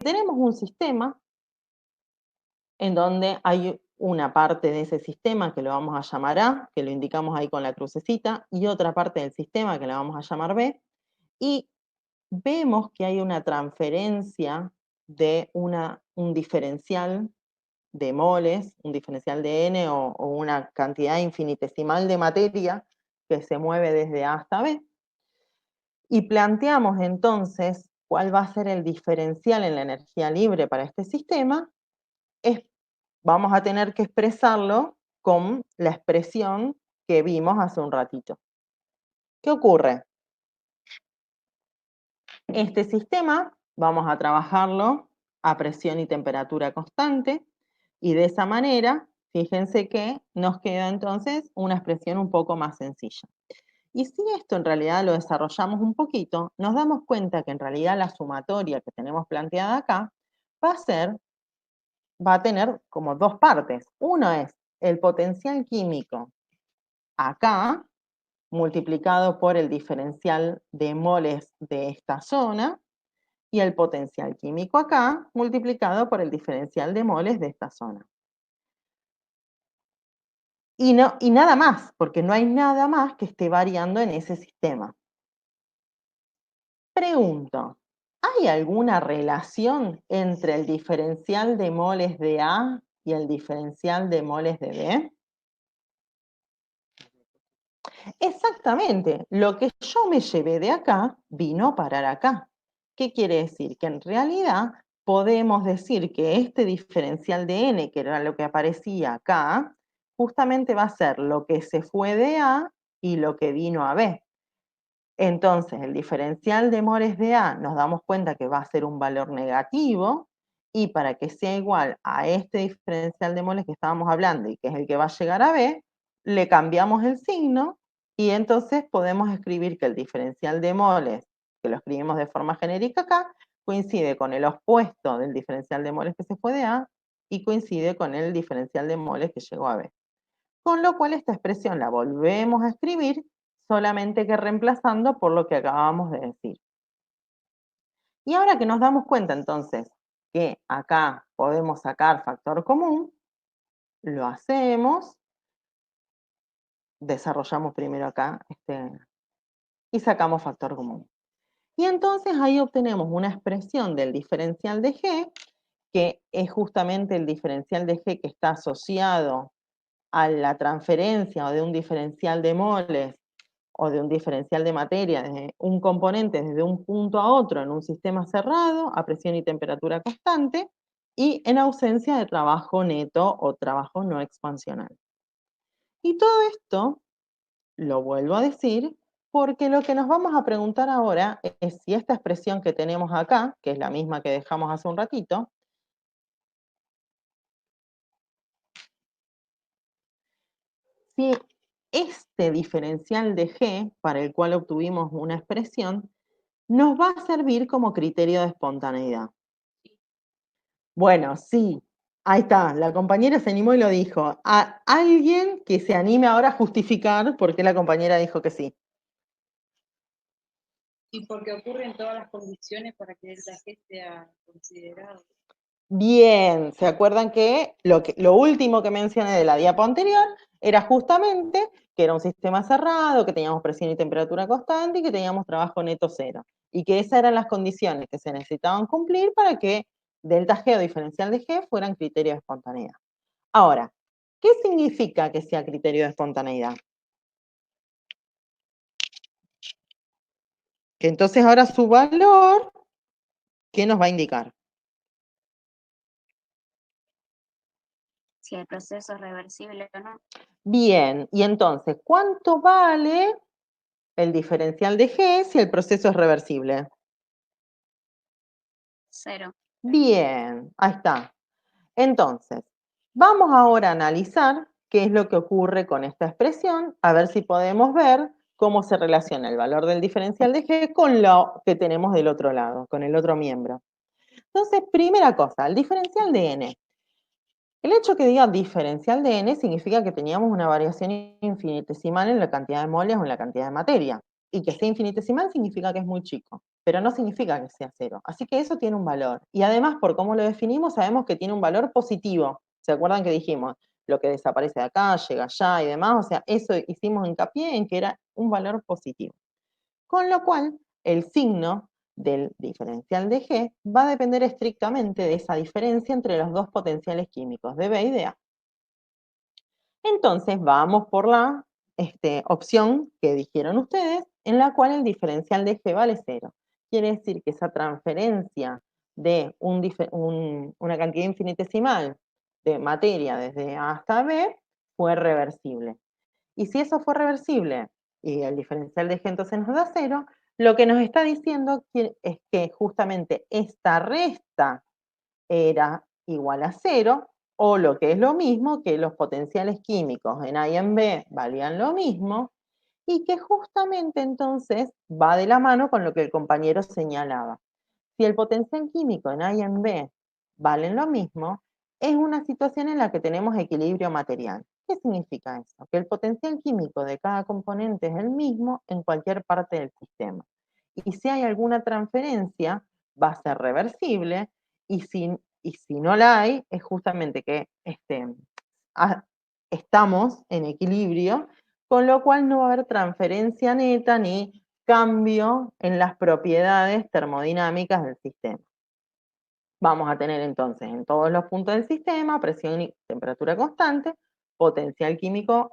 tenemos un sistema en donde hay una parte de ese sistema que lo vamos a llamar A, que lo indicamos ahí con la crucecita, y otra parte del sistema que la vamos a llamar B, y vemos que hay una transferencia de un diferencial de moles, un diferencial de n o una cantidad infinitesimal de materia que se mueve desde A hasta B, y planteamos entonces cuál va a ser el diferencial en la energía libre para este sistema, vamos a tener que expresarlo con la expresión que vimos hace un ratito. ¿Qué ocurre? Este sistema vamos a trabajarlo a presión y temperatura constante y de esa manera, fíjense que nos queda entonces una expresión un poco más sencilla. Y si esto en realidad lo desarrollamos un poquito, nos damos cuenta que en realidad la sumatoria que tenemos planteada acá va a tener como dos partes. Uno es el potencial químico acá, multiplicado por el diferencial de moles de esta zona, y el potencial químico acá, multiplicado por el diferencial de moles de esta zona. Y nada más, porque no hay nada más que esté variando en ese sistema. Pregunto, ¿hay alguna relación entre el diferencial de moles de A y el diferencial de moles de B? Exactamente, lo que yo me llevé de acá vino a parar acá. ¿Qué quiere decir? Que en realidad podemos decir que este diferencial de n, que era lo que aparecía acá, justamente va a ser lo que se fue de A y lo que vino a B. Entonces, el diferencial de moles de A nos damos cuenta que va a ser un valor negativo, y para que sea igual a este diferencial de moles que estábamos hablando y que es el que va a llegar a B, le cambiamos el signo y entonces podemos escribir que el diferencial de moles, que lo escribimos de forma genérica acá, coincide con el opuesto del diferencial de moles que se fue de A y coincide con el diferencial de moles que llegó a B. Con lo cual esta expresión la volvemos a escribir, solamente que reemplazando por lo que acabamos de decir. Y ahora que nos damos cuenta entonces que acá podemos sacar factor común, lo hacemos, desarrollamos primero acá y sacamos factor común. Y entonces ahí obtenemos una expresión del diferencial de G, que es justamente el diferencial de G que está asociado a la transferencia o de un diferencial de moles o de un diferencial de materia de un componente desde un punto a otro en un sistema cerrado a presión y temperatura constante y en ausencia de trabajo neto o trabajo no expansional. Y todo esto lo vuelvo a decir porque lo que nos vamos a preguntar ahora es si esta expresión que tenemos acá, que es la misma que dejamos hace un ratito, si este diferencial de G, para el cual obtuvimos una expresión, nos va a servir como criterio de espontaneidad. Bueno, sí, ahí está, la compañera se animó y lo dijo. A alguien que se anime ahora a justificar por qué la compañera dijo que sí. Y porque ocurren todas las condiciones para que el G sea considerado. Bien, ¿se acuerdan que lo último que mencioné de la diapo anterior era justamente que era un sistema cerrado, que teníamos presión y temperatura constante y que teníamos trabajo neto cero? Y que esas eran las condiciones que se necesitaban cumplir para que delta G o diferencial de G fueran criterios de espontaneidad. Ahora, ¿qué significa que sea criterio de espontaneidad? Que entonces ahora su valor, ¿qué nos va a indicar? Si el proceso es reversible o no. Bien, y entonces, ¿cuánto vale el diferencial de G si el proceso es reversible? 0. Bien, ahí está. Entonces, vamos ahora a analizar qué es lo que ocurre con esta expresión, a ver si podemos ver cómo se relaciona el valor del diferencial de G con lo que tenemos del otro lado, con el otro miembro. Entonces, primera cosa, el diferencial de N. El hecho que diga diferencial de N significa que teníamos una variación infinitesimal en la cantidad de moles o en la cantidad de materia. y que sea infinitesimal significa que es muy chico, pero no significa que sea cero. Así que eso tiene un valor. Y además, por cómo lo definimos, sabemos que tiene un valor positivo. ¿Se acuerdan que dijimos? Lo que desaparece de acá, llega allá y demás. O sea, eso hicimos hincapié en que era un valor positivo. Con lo cual, el signo del diferencial de G va a depender estrictamente de esa diferencia entre los dos potenciales químicos, de B y de A. Entonces, vamos por la opción que dijeron ustedes, en la cual el diferencial de G vale 0. Quiere decir que esa transferencia de una cantidad infinitesimal de materia desde A hasta B fue reversible. Y si eso fue reversible y el diferencial de G entonces nos da 0, lo que nos está diciendo es que justamente esta resta era igual a 0, o lo que es lo mismo, que los potenciales químicos en A y en B valían lo mismo, y que justamente entonces va de la mano con lo que el compañero señalaba. Si el potencial químico en A y en B valen lo mismo, es una situación en la que tenemos equilibrio material. ¿Qué significa eso? Que el potencial químico de cada componente es el mismo en cualquier parte del sistema. Y si hay alguna transferencia, va a ser reversible, y si no la hay, es justamente que estamos en equilibrio, con lo cual no va a haber transferencia neta ni cambio en las propiedades termodinámicas del sistema. Vamos a tener entonces en todos los puntos del sistema presión y temperatura constante, potencial químico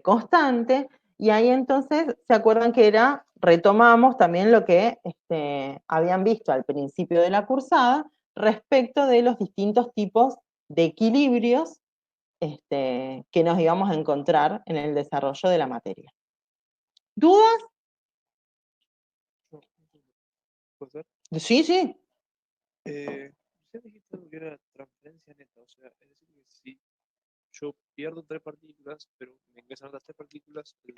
constante, y ahí entonces, ¿se acuerdan que retomamos también lo que habían visto al principio de la cursada respecto de los distintos tipos de equilibrios que nos íbamos a encontrar en el desarrollo de la materia? ¿Dudas? Sí, sí. Usted dijiste que era transferencia neta, o sea, es decir, que si yo pierdo 3 partículas, pero me ingresan las 3 partículas, el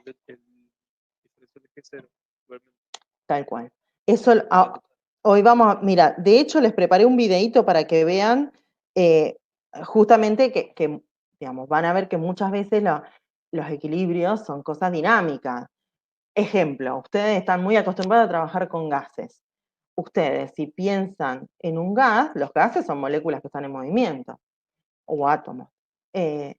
diferencial de G es 0, igualmente. Tal cual. Eso, hoy vamos, mira, de hecho les preparé un videíto para que vean justamente que, digamos, van a ver que muchas veces los equilibrios son cosas dinámicas. Ejemplo, ustedes están muy acostumbrados a trabajar con gases. Ustedes, si piensan en un gas, los gases son moléculas que están en movimiento, o átomos.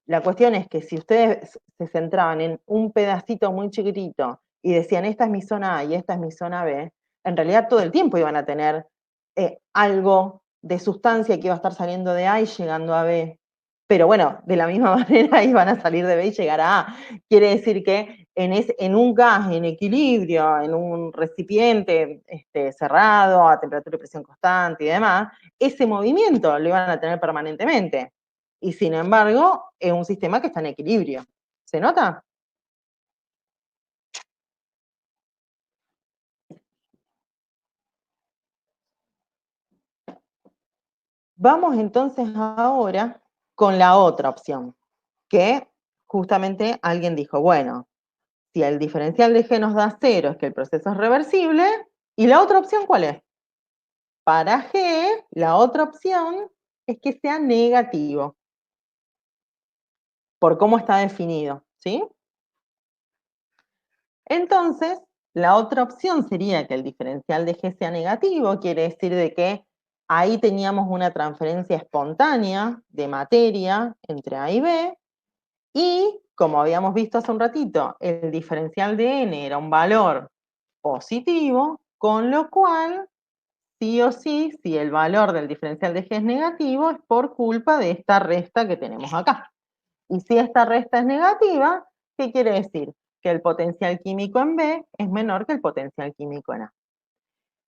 La cuestión es que si ustedes se centraban en un pedacito muy chiquitito y decían, esta es mi zona A y esta es mi zona B, en realidad todo el tiempo iban a tener algo de sustancia que iba a estar saliendo de A y llegando a B. Pero bueno, de la misma manera iban a salir de B y llegar a A. Quiere decir que en un gas en equilibrio, en un recipiente cerrado, a temperatura y presión constante y demás, ese movimiento lo iban a tener permanentemente. Y sin embargo, es un sistema que está en equilibrio. ¿Se nota? Vamos entonces ahora con la otra opción, que justamente alguien dijo, bueno, si el diferencial de G nos da 0 es que el proceso es reversible, ¿y la otra opción cuál es? Para G, la otra opción es que sea negativo, por cómo está definido, ¿sí? Entonces, la otra opción sería que el diferencial de G sea negativo, quiere decir de que ahí teníamos una transferencia espontánea de materia entre A y B, y como habíamos visto hace un ratito, el diferencial de N era un valor positivo, con lo cual, sí o sí, si el valor del diferencial de G es negativo, es por culpa de esta resta que tenemos acá. Y si esta resta es negativa, ¿qué quiere decir? Que el potencial químico en B es menor que el potencial químico en A.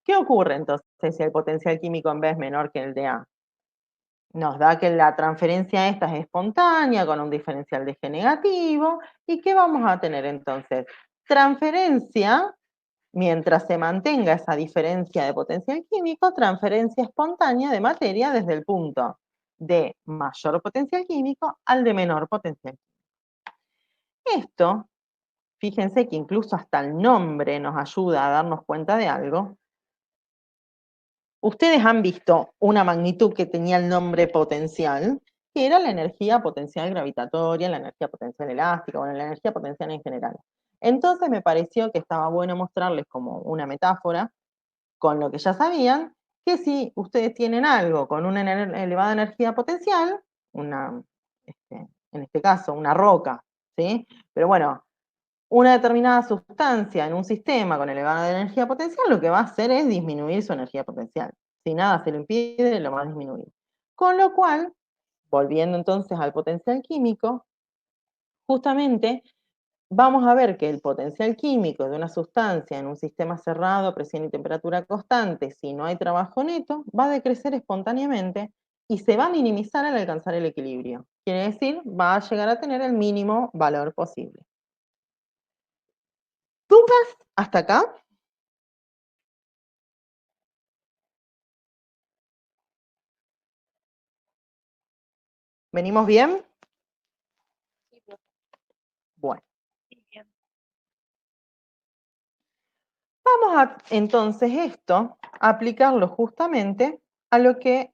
¿Qué ocurre entonces si el potencial químico en B es menor que el de A? Nos da que la transferencia esta es espontánea, con un diferencial de G negativo. ¿Y qué vamos a tener entonces? Transferencia, mientras se mantenga esa diferencia de potencial químico, transferencia espontánea de materia desde el punto de mayor potencial químico al de menor potencial químico. Esto, fíjense que incluso hasta el nombre nos ayuda a darnos cuenta de algo. Ustedes han visto una magnitud que tenía el nombre potencial, que era la energía potencial gravitatoria, la energía potencial elástica, bueno, la energía potencial en general. Entonces me pareció que estaba bueno mostrarles como una metáfora con lo que ya sabían, que si ustedes tienen algo con una elevada energía potencial, en este caso una roca, ¿sí? Pero bueno, una determinada sustancia en un sistema con elevada energía potencial lo que va a hacer es disminuir su energía potencial. Si nada se lo impide, lo va a disminuir. Con lo cual, volviendo entonces al potencial químico, justamente vamos a ver que el potencial químico de una sustancia en un sistema cerrado, presión y temperatura constante, si no hay trabajo neto, va a decrecer espontáneamente y se va a minimizar al alcanzar el equilibrio. Quiere decir, va a llegar a tener el mínimo valor posible. ¿Dudas hasta acá? ¿Venimos bien? Bueno. Vamos a, entonces, esto, a aplicarlo justamente a lo que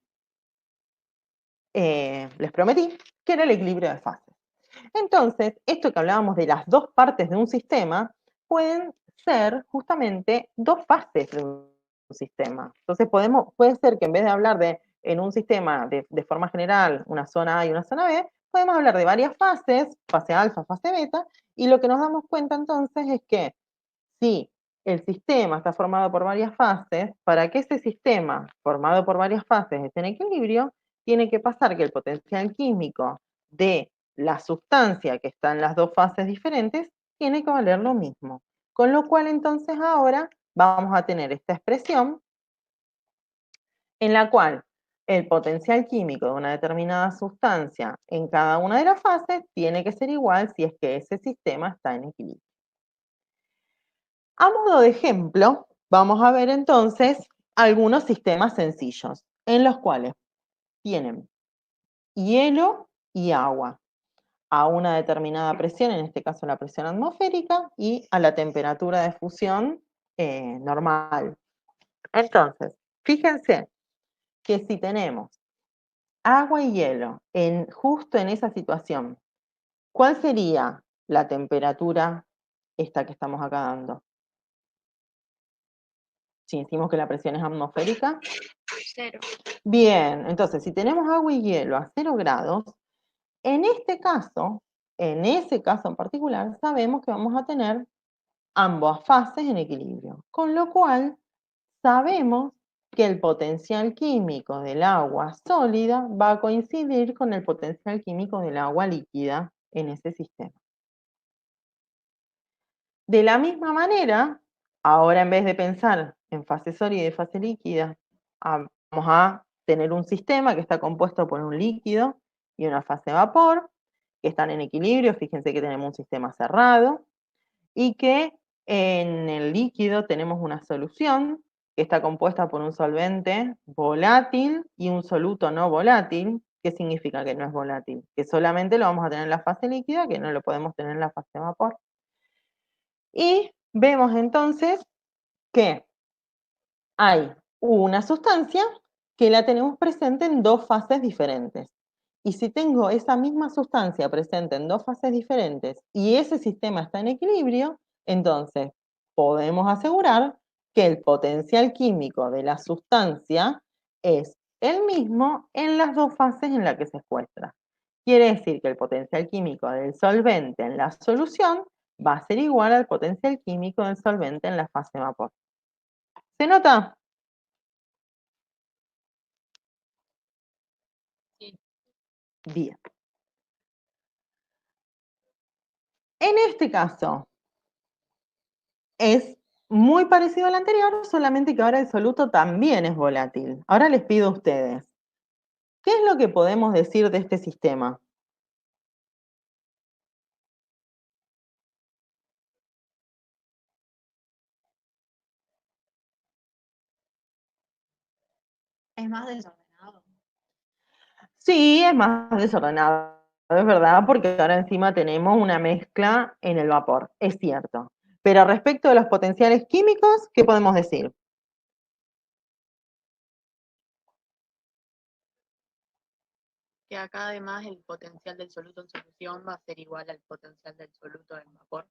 les prometí, que era el equilibrio de fases. Entonces, esto que hablábamos de las dos partes de un sistema, pueden ser justamente dos fases de un sistema. Entonces, puede ser que en vez de hablar de, en un sistema de forma general, una zona A y una zona B, podemos hablar de varias fases, fase alfa, fase beta, y lo que nos damos cuenta entonces es que si el sistema está formado por varias fases, para que ese sistema formado por varias fases esté en equilibrio, tiene que pasar que el potencial químico de la sustancia que está en las dos fases diferentes tiene que valer lo mismo. Con lo cual entonces ahora vamos a tener esta expresión en la cual el potencial químico de una determinada sustancia en cada una de las fases tiene que ser igual si es que ese sistema está en equilibrio. A modo de ejemplo, vamos a ver entonces algunos sistemas sencillos en los cuales tienen hielo y agua a una determinada presión, en este caso la presión atmosférica, y a la temperatura de fusión normal. Entonces, fíjense que si tenemos agua y hielo justo en esa situación, ¿cuál sería la temperatura esta que estamos acá dando? Si decimos que la presión es atmosférica. 0. Bien, entonces si tenemos agua y hielo a 0 grados, en este caso, en ese caso en particular, sabemos que vamos a tener ambas fases en equilibrio, con lo cual sabemos que el potencial químico del agua sólida va a coincidir con el potencial químico del agua líquida en ese sistema. De la misma manera, ahora en vez de pensar en fase sólida y fase líquida, vamos a tener un sistema que está compuesto por un líquido y una fase vapor, que están en equilibrio. Fíjense que tenemos un sistema cerrado y que en el líquido tenemos una solución que está compuesta por un solvente volátil y un soluto no volátil. ¿Qué significa que no es volátil? Que solamente lo vamos a tener en la fase líquida, que no lo podemos tener en la fase vapor. Y vemos entonces que hay una sustancia que la tenemos presente en dos fases diferentes. Y si tengo esa misma sustancia presente en dos fases diferentes y ese sistema está en equilibrio, entonces podemos asegurar que el potencial químico de la sustancia es el mismo en las dos fases en las que se encuentra. Quiere decir que el potencial químico del solvente en la solución va a ser igual al potencial químico del solvente en la fase vapor. ¿Se nota? Sí. Bien. En este caso, es muy parecido al anterior, solamente que ahora el soluto también es volátil. Ahora les pido a ustedes, ¿qué es lo que podemos decir de este sistema? Es más desordenado. Sí, es más desordenado, es verdad, porque ahora encima tenemos una mezcla en el vapor, es cierto. Pero respecto de los potenciales químicos, ¿qué podemos decir? Que acá además el potencial del soluto en solución va a ser igual al potencial del soluto en vapor.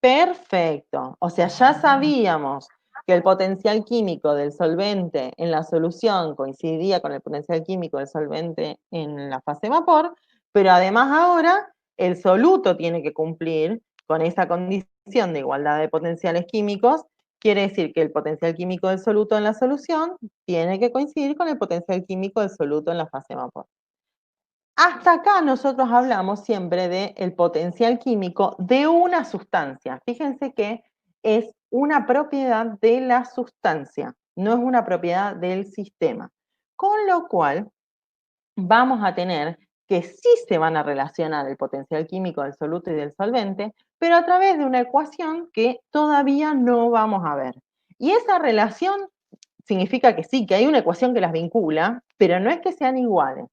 Perfecto. O sea, ya sabíamos que el potencial químico del solvente en la solución coincidía con el potencial químico del solvente en la fase vapor, pero además ahora el soluto tiene que cumplir con esa condición de igualdad de potenciales químicos. Quiere decir que el potencial químico del soluto en la solución tiene que coincidir con el potencial químico del soluto en la fase vapor. Hasta acá nosotros hablamos siempre del potencial químico de una sustancia. Fíjense que es una propiedad de la sustancia, no es una propiedad del sistema. Con lo cual, vamos a tener que sí se van a relacionar el potencial químico del soluto y del solvente, pero a través de una ecuación que todavía no vamos a ver. Y esa relación significa que sí, que hay una ecuación que las vincula, pero no es que sean iguales.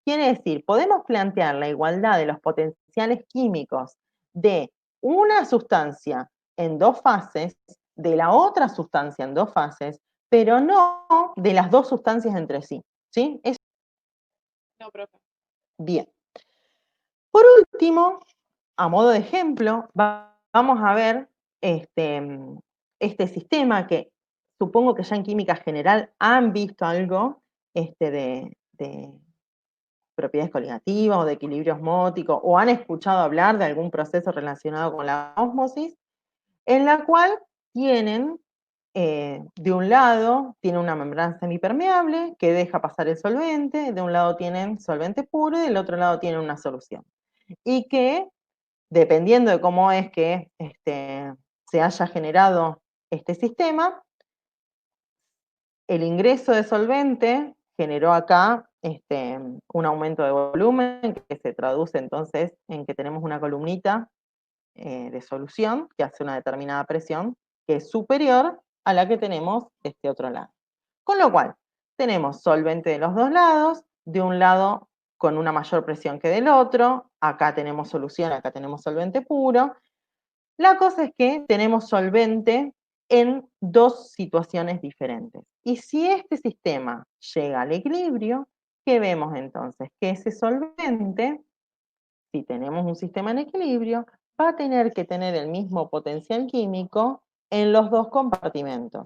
Quiere decir, podemos plantear la igualdad de los potenciales químicos de una sustancia en dos fases, de la otra sustancia en dos fases, pero no de las dos sustancias entre sí. ¿Sí? Eso. No, profe. Bien. Por último, a modo de ejemplo, vamos a ver este sistema que supongo que ya en química general han visto algo de propiedades coligativas o de equilibrio osmótico, o han escuchado hablar de algún proceso relacionado con la ósmosis, en la cual tienen, de un lado, tiene una membrana semipermeable que deja pasar el solvente, de un lado tienen solvente puro y del otro lado tienen una solución. Y que, dependiendo de cómo es que se haya generado este sistema, el ingreso de solvente generó acá un aumento de volumen que se traduce entonces en que tenemos una columnita de solución que hace una determinada presión que es superior a la que tenemos de este otro lado. Con lo cual, tenemos solvente de los dos lados, de un lado con una mayor presión que del otro, acá tenemos solución, acá tenemos solvente puro. La cosa es que tenemos solvente en dos situaciones diferentes. Y si este sistema llega al equilibrio, ¿qué vemos entonces? Que ese solvente, si tenemos un sistema en equilibrio, va a tener que tener el mismo potencial químico en los dos compartimentos.